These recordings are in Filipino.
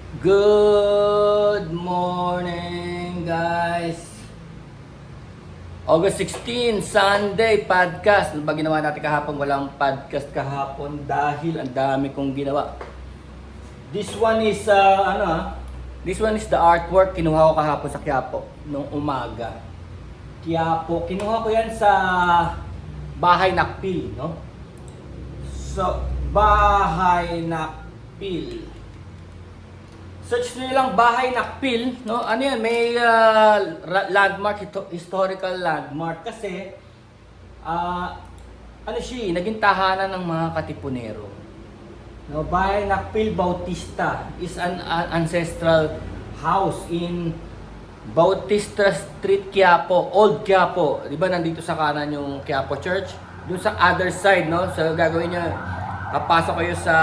Good morning, guys. August 16, Sunday, podcast. Ano ba ginawa natin kahapon? Walang podcast kahapon dahil ang dami kong ginawa. This one is, This one is the artwork. Kinuha ko kahapon sa Quiapo nung umaga. Quiapo. Kinuha ko yan sa Bahay Nakpil, no? So, Bahay Nakpil. Search nyo lang Bahay Nakpil, no? Ano yan, may landmark, historical landmark kasi ano siya, naging tahanan ng mga Katipunero. No, Bahay Nakpil Bautista is an ancestral house in Bautista Street, Quiapo, Old Quiapo. 'Di ba nandito sa kanan yung Quiapo Church? Doon sa other side, no? So gagawin niyo, papasok kayo sa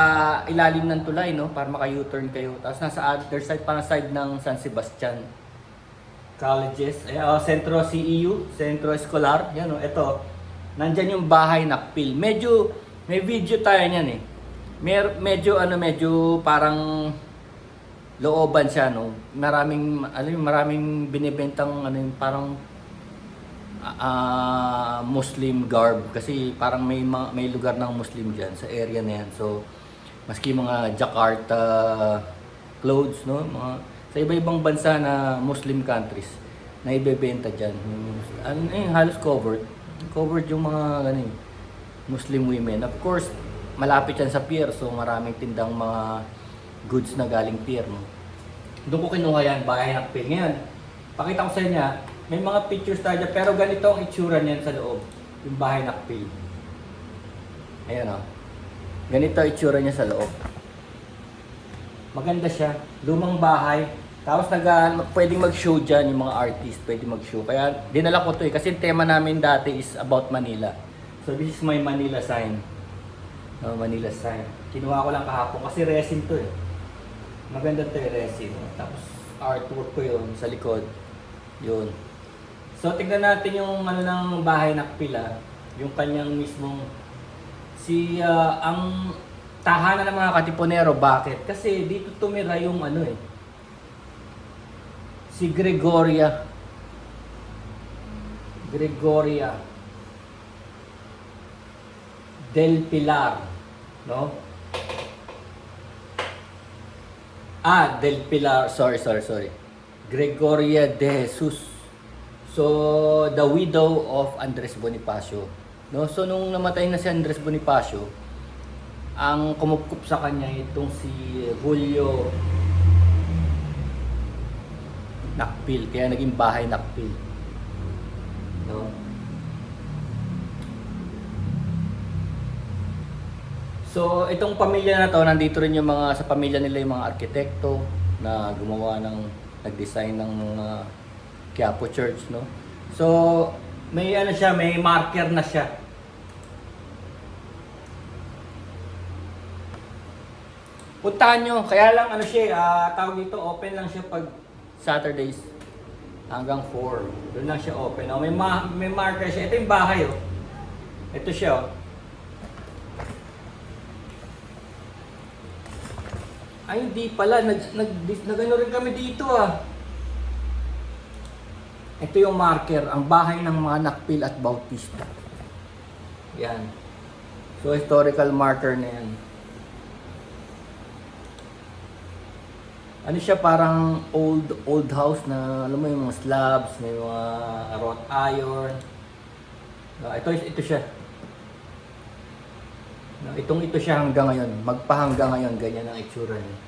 ilalim ng tulay, no? Para maka-U-turn kayo. Tapos nasa other side, parang side ng San Sebastian Colleges. Centro CEU, Centro Escolar. Yan, no? Ito, nandyan yung Bahay Nakpil. Medyo, may video tayo niyan eh. Medyo parang looban siya, no? Maraming binibentang, parang Muslim garb kasi parang may lugar ng Muslim diyan sa area na yan. So maski mga Jakarta clothes, no, mga sa iba-ibang bansa na Muslim countries na ibebenta diyan. Halos covered yung mga ganun, Muslim women. Of course, malapit yan sa pier, so maraming tindang mga goods na galing pier, no. Doon ko kinuha yan, Bahay Nakpil. Ngayon, pakita ko sa inyo, may mga pictures tayo dyan, pero ganito ang itsura niyan sa loob, yung Bahay Nakpil. Ayan o. Ganito ang itsura niya sa loob. Maganda siya, lumang bahay. Tapos pwedeng mag-show dyan yung mga artist, pwedeng mag-show. Kaya dinala ko to eh, kasi yung tema namin dati is about Manila. So this is my Manila sign. Manila sign. Kinuha ko lang kahapon kasi resin to eh. Maganda to yung resin. Tapos artwork ko yun sa likod. Yun. So tingnan natin yung ng Bahay Nakpil, yung kanyang mismong ang tahanan ng mga Katipunero. Bakit? Kasi dito tumira yung si Gregoria del Pilar, no? Del Pilar, sorry. Gregoria de Jesus. So, the widow of Andres Bonifacio. No? So, nung namatay na si Andres Bonifacio, ang kumupkup sa kanya itong si Julio Nakpil. Kaya naging Bahay Nakpil. No? So, itong pamilya na to, nandito rin yung sa pamilya nila yung mga arkitekto na gumawa nag-design ng Quiapo Church, no? So, may may marker na siya. Puntahan nyo, kaya lang tawag dito, open lang siya pag Saturdays hanggang 4. Doon lang siya open. May marker siya. Ito yung bahay, oh. Ito siya, oh. Ay, hindi pala. Nag-ano rin kami dito, ah. Ito yung marker, ang bahay ng mga Nakpil at Bautista. Yan. So, historical marker na yan. Ano siya, parang old house na, alam mo yung mga slabs, may mga wrought iron. Ito siya. Ito siya hanggang ngayon. Magpahanggang ngayon, ganyan ang itsura niya.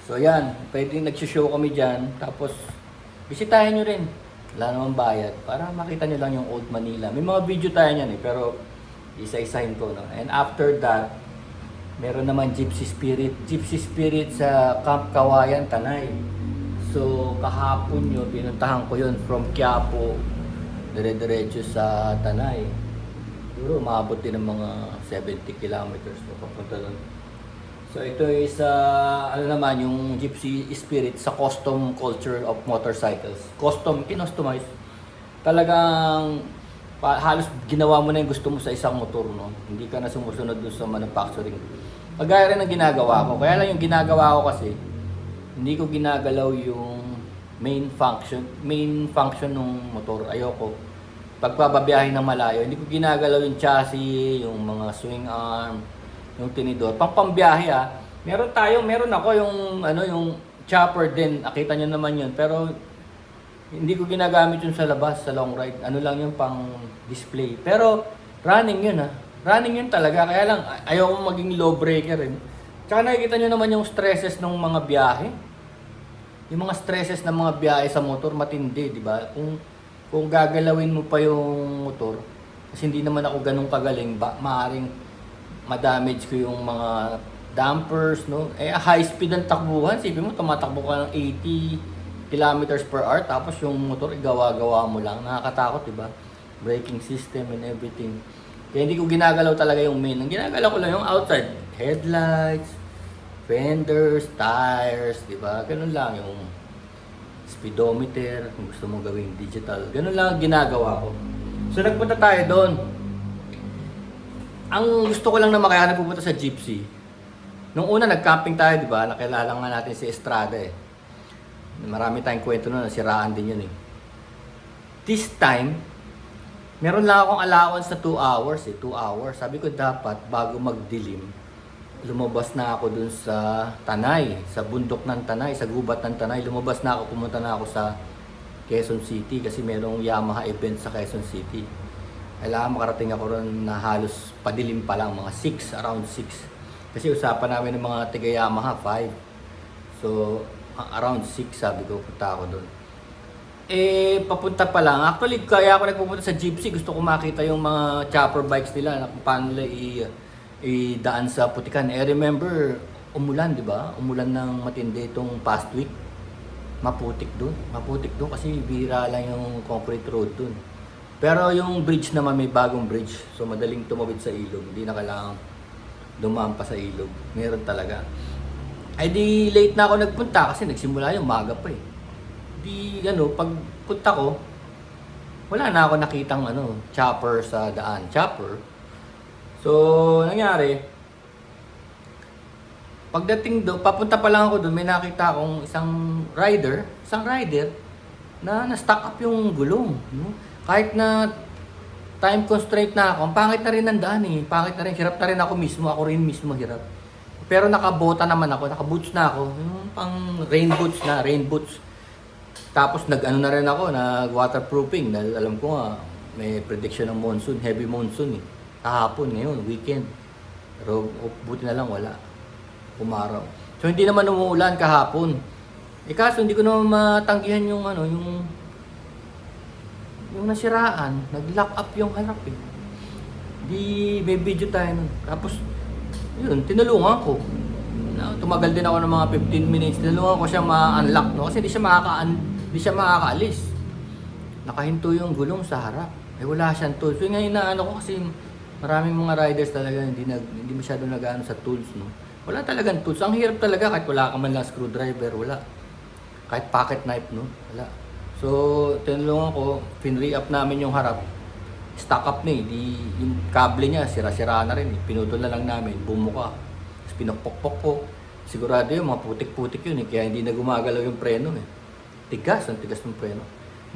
So, yan. Pwedeng nagsishow kami dyan. Tapos, bisitahin nyo rin. Wala namang bayad. Para makita nyo lang yung Old Manila. May mga video tayo niyan eh. Pero isa-isahin ko. No? And after that, meron naman Gypsy Spirit. Gypsy Spirit sa Camp Kawayan, Tanay. So kahapon yun, pinuntahan ko yun from Quiapo. Dire-diretso sa Tanay. Siguro umabot din ng mga 70 kilometers papunta doon. So ito is naman yung Gypsy Spirit sa custom culture of motorcycles. Kinustomize. Talagang halos ginawa mo na yung gusto mo sa isang motor, no? Hindi ka na sumusunod doon sa manufacturing Kagaya rin ng ginagawa ko. Kaya lang yung ginagawa ko kasi, hindi ko ginagalaw yung main function ng motor. Ayoko. Pagbababiyahe ng malayo, hindi ko ginagalaw yung chassis, yung mga swing arm, yung tinidor. Pambiyahe meron ako yung yung chopper din. Nakita niyo naman yun. Pero hindi ko ginagamit yun sa labas, sa long ride. Ano lang yun, pang display. Pero running yun Running yun talaga. Kaya lang, ayaw maging low breaker rin. Tsaka nakikita nyo naman yung stresses ng mga biyahe. Yung mga stresses ng mga biyahe sa motor, matindi, di ba? Kung gagalawin mo pa yung motor, kasi hindi naman ako ganun kagaling, maaring ma-damage ko yung mga dampers, no? High speed ang takbuhan. Sipin mo, tumatakbo ka ng 80 kilometers per hour, tapos yung motor, igawa-gawa mo lang. Nakakatakot, di ba? Braking system and everything. Kaya hindi ko ginagalaw talaga yung main. Ang ginagalaw ko lang yung outside. Headlights, fenders, tires, di ba? Ganun lang yung speedometer, kung gusto mo gawing digital. Ganun lang ang ginagawa ko. So nagpunta tayo doon. Ang gusto ko lang na makaya pupunta sa Gypsy. Nung una nag-camping tayo, di ba? Nakilala nga natin si Estrada eh. Marami tayong kwento nun, nasiraan din yun eh. This time, meron lang akong allowance na 2 hours 2 hours. Sabi ko dapat bago magdilim, lumabas na ako dun sa Tanay, sa bundok ng Tanay, sa gubat ng Tanay. Lumabas na ako, pumunta na ako sa Quezon City kasi merong Yamaha event sa Quezon City. Kailangan makarating ako ron na halos padilim pa lang, mga 6, around 6. Kasi usapan namin ng mga tiga Yamaha 5. So, around 6 sabi ko, punta ako doon. Papunta pa lang. Actually, kaya ako nagpupunta sa Gypsy. Gusto ko makita yung mga chopper bikes nila na kung paano nila idaan sa putikan. Remember, umulan, di ba? Umulan ng matindi itong past week. Maputik doon. Maputik doon kasi bihira lang yung concrete road doon. Pero yung bridge naman, may bagong bridge. So, madaling tumawid sa ilog. Hindi na kailangan dumaan pa sa ilog. Meron talaga. Di late na ako nagpunta kasi nagsimula yung maga pa eh. Pag punta ko, wala na ako nakitang chopper sa daan. Chopper. So, nangyari, pagdating doon, papunta pa lang ako doon, may nakita akong isang rider na na-stuck up yung gulong. No? Kahit na time constraint na ako, ang pangit na rin ng daan eh. Pangit na rin, hirap na rin ako rin mismo hirap. Pero nakabota naman ako, nakaboots na ako. Yung pang rain boots. Tapos na rin ako, nag-waterproofing dahil alam ko nga may prediction ng monsoon, heavy monsoon eh. Kahapon, ngayon, weekend. Pero buti na lang wala. Umaraw. So hindi naman umuulan kahapon. Kaso hindi ko naman matanggihan yung nasiraan, nag-lock up yung harap eh. May video tayo nun. Tapos, yun, tinulungan ko. Tumagal din ako ng mga 15 minutes. Tinulungan ko siya ma-unlock, no? Kasi hindi siya makakaalis. Nakahinto yung gulong sa harap. Wala siyang tools. So ngayon ko kasi maraming mga riders talaga hindi masyado nag-ano sa tools, no? Wala talagang tools. Ang hirap talaga kahit wala ka man lang screwdriver, wala. Kahit pocket knife, no? Wala. So, tinulungan ko, pin-re-up namin yung harap. Stock up na yung kable niya, sira-sira na rin. Pinutol na lang namin, bumuka. Tapos pinakpokpok ko. Sigurado yun, mga putik-putik yun kaya hindi na gumagalaw yung preno eh. Tigas ng preno.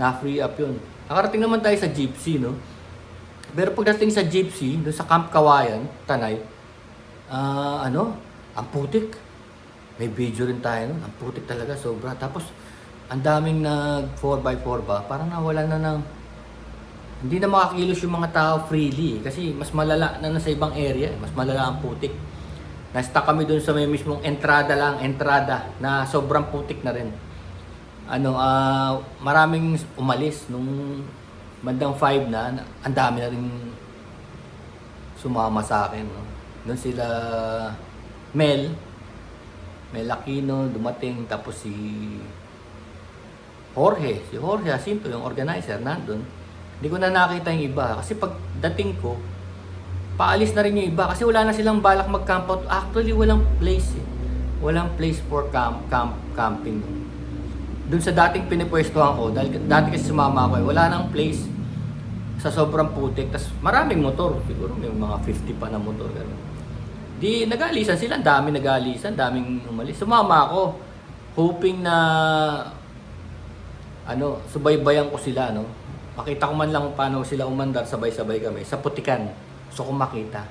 Na-free up yun. Nakarating naman tayo sa Gypsy, no? Pero pagdating sa Gypsy, doon sa Camp Kawayan, Tanay, ang putik. May video rin tayo nun. Ang putik talaga, sobra. Tapos, ang daming nag 4x4 ba? Parang nawala na ng... Hindi na makakilos yung mga tao freely. Kasi mas malala na nasa ibang area. Mas malala ang putik. Na-stuck kami doon sa may mismong entrada na sobrang putik na rin. Maraming umalis nung bandang 5 na, ang dami na rin sumama sa akin, no? Doon sila Mel Aquino dumating, tapos si Jorge Jacinto, yung organizer, nandun. Hindi ko na nakita yung iba kasi pagdating ko, paalis na rin yung iba kasi wala na silang balak mag-camp out. Actually, walang place eh. Walang place for camping. Doon sa dating pinipwestuhan ko, dahil dati kasi sumama ako, wala nang place sa sobrang putik. Tas maraming motor, siguro may mga 50 pa na motor. Ganun. Di nag-aalisan sila, ang dami nag-aalisan, daming umalis. Sumama ako, hoping na subaybayan ko sila, no. Makita ko man lang kung paano sila umandar, sabay-sabay kami sa putikan. So kung makita.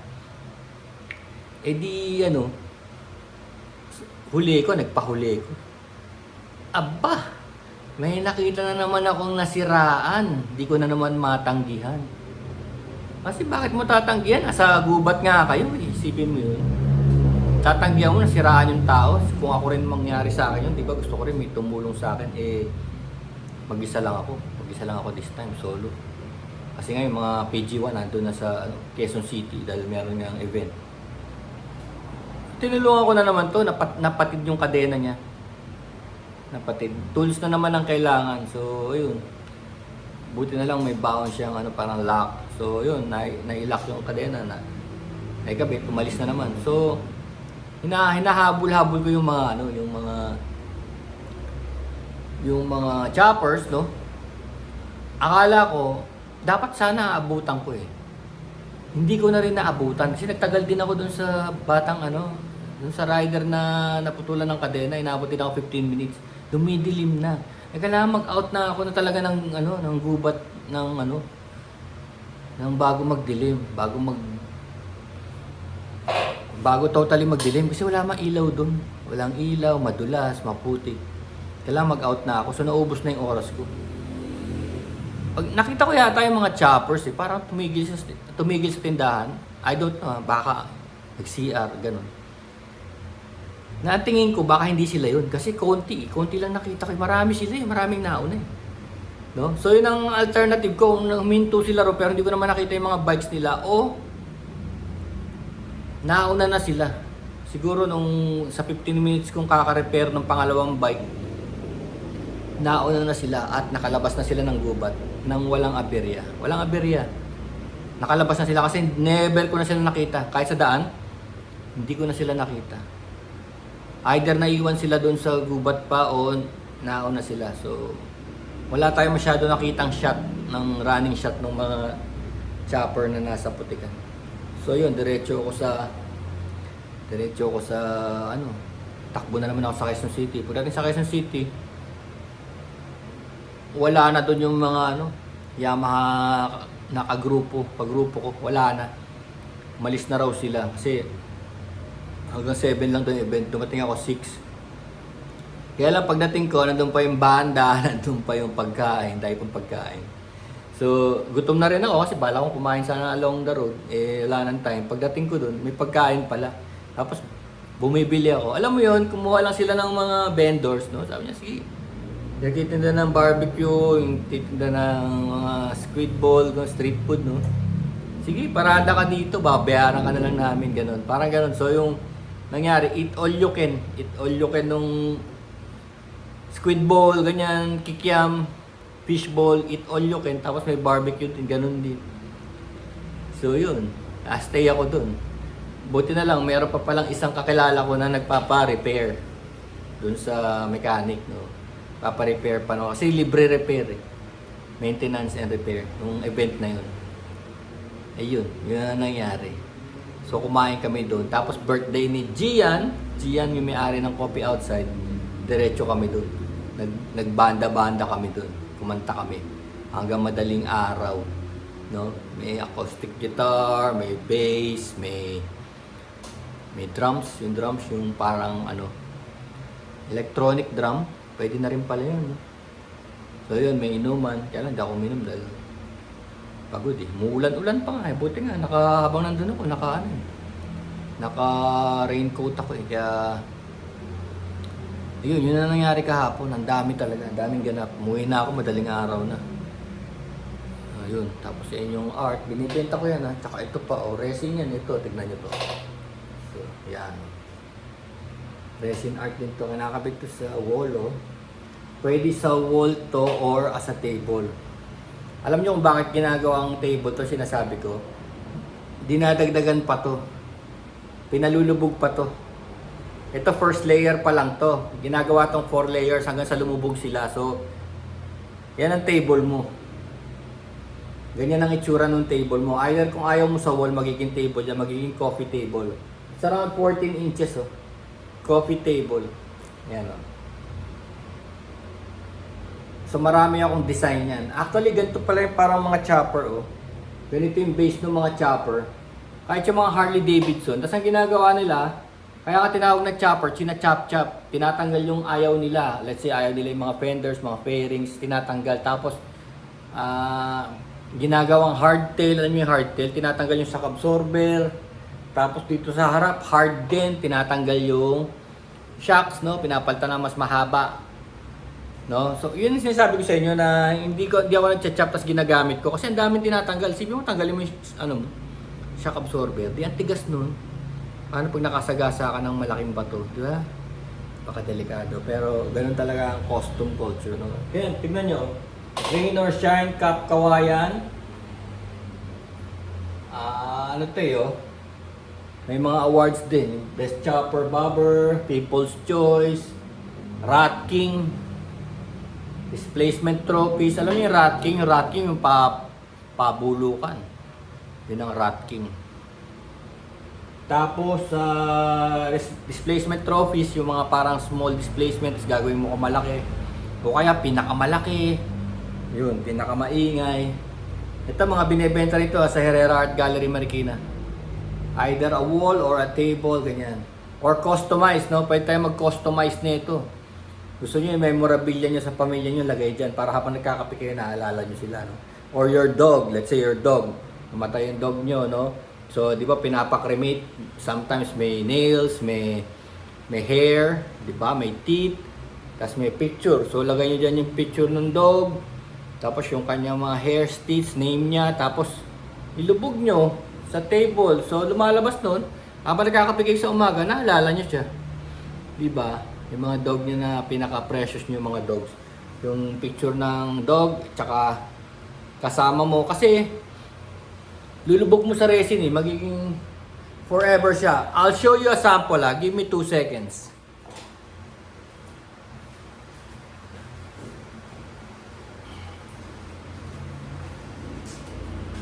Eh di huli ko, nagpahuli ko. Aba, may nakita na naman akong nasiraan. Di ko na naman matanggihan. Kasi bakit mo tatanggihan? Asa gubat nga kayo, isipin mo yun. Tatanggihan mo, nasiraan yung tao. Kung ako rin mangyari sa akin yun, di ba gusto ko rin may tumulong sa akin. Mag-isa lang ako. Mag-isa lang ako this time, solo. Kasi ngayon, mga PG1 nandun na sa Quezon City dahil meron nga ang event. Tinulungan ko na naman to, napatid yung kadena niya. Napatid. Tools na naman ang kailangan. So, ayun. Buti na lang may baon siyang parang lock. So, yun, nailock yung kadena na. Ay gabi, tumalis na naman. So, hinahabol-habol ko yung mga choppers, no? Akala ko, dapat sana aabutan ko eh. Hindi ko na rin naabutan kasi nagtagal din ako dun sa batang dun sa rider na naputulan ng kadena, inabot din ako 15 minutes. Dumidilim na. Kailangan mag-out na ako na talaga ng gubat ng bago magdilim, bago totally magdilim kasi wala mang ilaw doon. Walang ilaw, madulas, maputik. Kailangan mag-out na ako. So naubos na yung oras ko. Pag nakita ko yata yung mga choppers parang tumigil sa tindahan. I don't know, baka nag-CR, ganun. Natingin ko baka hindi sila yun kasi konti lang nakita ko. Marami sila maraming nauna eh. No? So yun ang alternative ko, kung huminto sila ro pero hindi ko naman nakita yung mga bikes nila o nauna na sila. Siguro sa 15 minutes kong kaka-repair ng pangalawang bike, nauna na sila at nakalabas na sila ng gubat nang walang aberya. Walang aberya. Nakalabas na sila kasi never ko na sila nakita. Kahit sa daan, hindi ko na sila nakita. Either naiwan sila doon sa gubat pa o nauna sila. So, wala tayong masyado nakitang shot ng running shot ng mga chopper na nasa putikan. So, yun, diretso ko sa takbo na naman ako sa Quezon City. Pagdating sa Quezon City, wala na doon yung mga Yamaha pagrupo ko, wala na. Malis na raw sila kasi hanggang 7 lang doon event. Dumating ako 6. Kaya lang pagdating ko, nandun pa yung banda, nandun pa yung pagkain, dahil pang pagkain. So, gutom na rin ako kasi bala kong kumain sana along the road. Wala nang time. Pagdating ko doon, may pagkain pala. Tapos, bumibili ako. Alam mo yun, kumuha lang sila ng mga vendors, no? Sabi niya, sige, nagtitinda ng barbecue, yung titinda ng mga squid ball, street food, no? Sige, parada ka dito, babayaran ka na lang namin, ganun. Parang ganun. So, yung nangyari, eat all you can nung squid ball, ganyan, kikiam, fish ball, eat all you can, tapos may barbecue din, ganun din. So, yun. Stay ako dun. Buti na lang, mayroon pa palang isang kakilala ko na nagpapa-repair dun sa mechanic, no? Papa-repair pa, no? Kasi libre repair, eh. Maintenance and repair, nung event na yun. Ayun, yun ang nangyari. So, kumain kami doon. Tapos, birthday ni Gian yung may-ari ng Coffee Outside, diretso kami doon. Nagbanda-banda kami doon. Kumanta kami hanggang madaling araw, no? May acoustic guitar, may bass, may drums, yung parang electronic drum, pwede na rin pala yun, no? So yun, may inuman, kaya lang di ako uminom dahil pagod eh. Muulan-ulan pa nga eh, buti nga, habang nandun ako, naka-raincoat ako eh, kaya yun na nangyari kahapon. Ang dami talaga, ang daming ganap. Umuwi na ako, madaling araw na. Ayun, tapos yan yung art. Binibenta ko yan ha. Tsaka ito pa, resin yan. Ito, tignan nyo to. So, yan. Resin art din to. Kinakabit ko sa wall, oh. Pwede sa wall to or as a table. Alam nyo kung bakit ginagawa ang table to, sinasabi ko? Dinadagdagan pa to. Pinalulubog pa to. Ito first layer pa lang to. Ginagawa tong 4 layers hanggang sa lumubog sila. So, yan ang table mo. Ganyan ang itsura ng table mo. Either kung ayaw mo sa wall, magiging table yan, magiging coffee table. It's around 14 inches, oh. Coffee table. Yan, oh. So marami akong design yan. Actually, ganito pala yung parang mga chopper, oh. Ganito yung base ng mga chopper. Kahit yung mga Harley Davidson. Tapos ang ginagawa nila, kaya ka tinawag na chopper, china-chop-chop. Tinatanggal yung ayaw nila. Let's say ayaw nila yung mga fenders, mga fairings, tinatanggal. Tapos, ginagawang hardtail. Alam mo yung hardtail? Tinatanggal yung shock absorber. Tapos dito sa harap, hard din. Tinatanggal yung shocks, no? Pinapalitan na mas mahaba. No? So, yun yung sinasabi ko sa inyo na hindi ako nag-chop tapos ginagamit ko. Kasi ang daming tinatanggal. Sipin mo, tanggalin mo yung shock absorber. Di, ang tigas nun. Paano pag nakasagasa ka ng malaking bato? Di ba? Baka delikado. Pero, ganun talaga ang costume culture. No? Yan, tignan nyo. Rain or Shine Cup Kawayan. Ano to yun? May mga awards din. Best Chopper Bobber, People's Choice, Rat King, Displacement Trophies. Alam niyo yung Rat King? Yung Rat King yung pabulukan. Yun ang Rat King. Tapos, Displacement Trophies, yung mga parang small displacements, gagawin mo ko malaki. O kaya pinakamalaki. Yun, pinakamaingay. Ito mga binebenta rito sa Herrera Art Gallery Marikina. Either a wall or a table, ganyan. Or customized, no? Pwede tayo mag-customize nito. Gusto niyo yung memorabilia niyo sa pamilya niyo, lagay dyan para habang nagkakape kayo, naalala niyo sila, no? Or your dog, let's say your dog. Namatay yung dog niyo, no? So, di ba, pinapakremate. Sometimes may nails, may hair, di ba? May teeth. Tapos may picture. So, lagay niyo dyan yung picture ng dog. Tapos yung kanyang mga hair, teeth, name niya. Tapos, ilubog nyo sa table. So, lumalabas nun. Habang nagkakape kayo sa umaga, naalala niyo siya. Di ba? Yung mga dog niyo na pinaka-precious niyo mga dogs. Yung picture ng dog, tsaka kasama mo. Kasi, lulubog mo sa resin eh. Magiging forever siya. I'll show you a sample ha. Give me 2 seconds.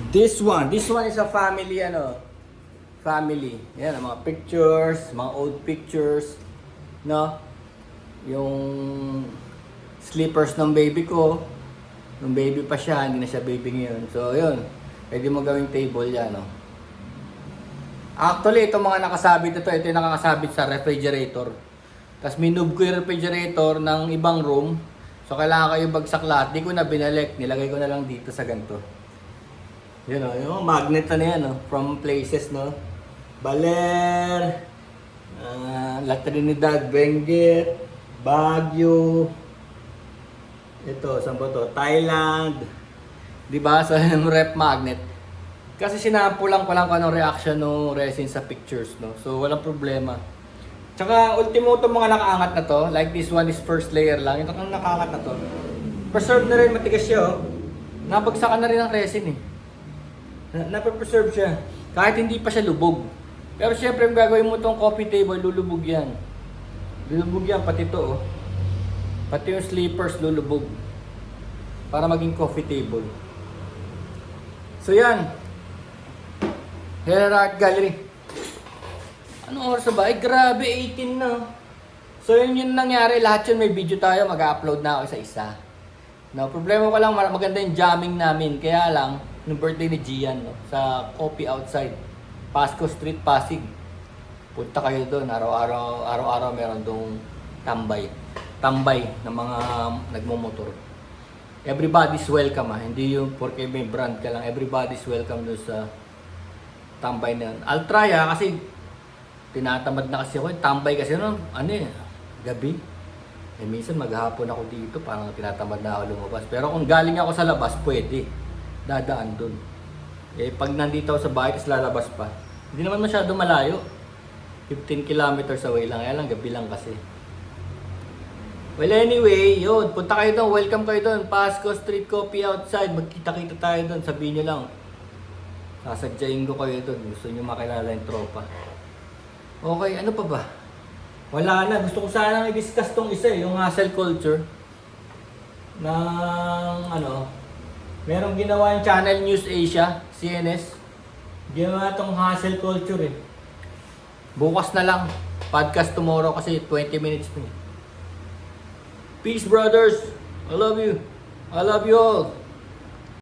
This one is a family family. Yan, mga pictures, mga old pictures, no? Yung slippers ng baby ko, nung baby pa siya, hindi na siya baby ngayon. So, yun. Pwede mo gawing table yan, no? Actually, itong mga nakasabit ito yung nakakasabit sa refrigerator. Tapos minove ko yung refrigerator ng ibang room. So, kailangan kayo bagsak lahat. Di ko na binalik. Nilagay ko na lang dito sa ganito. Yun o, yung magnet na yan, no? From places, no? Baler, La Trinidad, Benguet, Baguio, ito, saan ba to? Thailand, di ba? So, yung rep magnet. Kasi sinampulan ko lang kung anong reaction ng resin sa pictures, no? So, walang problema. Tsaka, ultimo itong mga nakaangat na to, like this one is first layer lang. Ito kung nakaangat na to, preserve na rin, matigas siya, oh. Nabagsakan na rin ang resin, eh. Napapreserve siya. Kahit hindi pa siya lubog. Pero syempre, kung gagawin mo itong coffee table, lulubog yan. Lulubog yan, pati ito, oh. Pati yung sleepers, lulubog. Para maging coffee table. So yan. Herrera Art Gallery. Anong oras na ba? Ay, grabe, 18 na. So yun yung nangyari. Lahat yun may video tayo. Mag-upload na ako isa-isa. No, problema ko lang, maganda yung jamming namin. Kaya lang, nung birthday ni Gian, no, sa Coffee Outside, Pasco Street, Pasig. Punta kayo doon, araw-araw meron dong tambay ng mga nagmumotor. Everybody's welcome ha, hindi yung porque may brand ka lang, everybody's welcome doon sa tambay na yun. I'll try ha, kasi tinatamad na kasi ako, tambay kasi gabi. Eh minsan maghapon ako dito, parang tinatamad na ako lumabas. Pero kung galing ako sa labas, pwede. Dadaan dun. Eh, pag nandito ako sa bahay, tapos lalabas pa. Hindi naman masyado malayo. 15 kilometers away lang. Kaya lang, gabi lang kasi. Well, anyway, yun. Punta kayo doon. Welcome kayo doon. Pasco Street Coffee Outside. Magkita-kita tayo doon. Sabihin nyo lang. Sasadyain ko kayo doon. Gusto nyo makilala yung tropa. Okay, ano pa ba? Wala na. Gusto ko sana i-discuss tong isa yung hustle culture. Merong ginawa yung Channel News Asia, CNS. Ginawa itong hustle culture eh. Bukas na lang. Podcast tomorrow kasi 20 minutes na. Peace, brothers. I love you. I love you all.